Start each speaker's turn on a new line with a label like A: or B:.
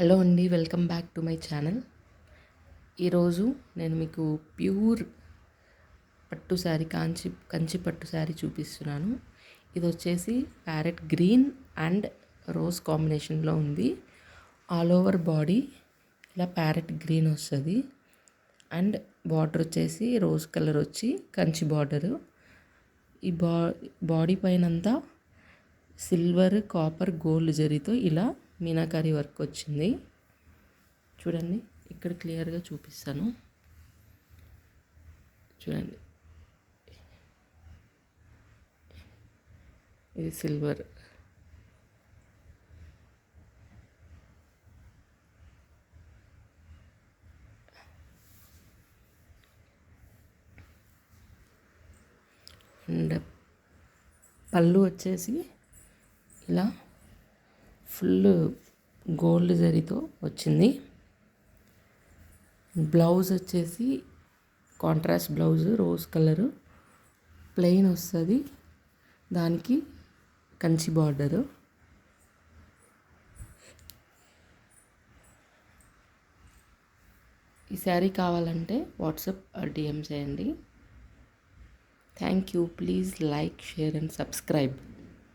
A: Hello అండి, welcome back to my channel. ఈరోజు నేను మీకు ప్యూర్ పట్టు శారీ కంచి పట్టు శారీ చూపిస్తున్నాను. ఇది వచ్చేసి ప్యారెట్ గ్రీన్ అండ్ రోజ్ కాంబినేషన్లో ఉంది. ఆల్ ఓవర్ బాడీ ఇలా ప్యారెట్ గ్రీన్ వస్తుంది అండ్ బార్డర్ వచ్చేసి రోజ్ కలర్ వచ్చి కంచి బార్డరు. ఈ బాడీ పైనంతా సిల్వర్, కాపర్, గోల్డ్ జరీతో ఇలా మీనాకారి వర్క్ వచ్చింది. చూడండి, ఇక్కడ క్లియర్గా చూపిస్తాను. చూడండి, ఇది సిల్వర్, అండ్ పళ్ళు వచ్చేసి ఇలా ఫుల్ గోల్డ్ జరీతో వచ్చింది. బ్లౌజ్ వచ్చేసి contrast blouse, rose colour, plain వస్తుంది, దానికి కంచి బార్డరు. ఈ శారీ కావాలంటే వాట్సాప్ డిఎం చేయండి. Thank you. Please like, share and subscribe.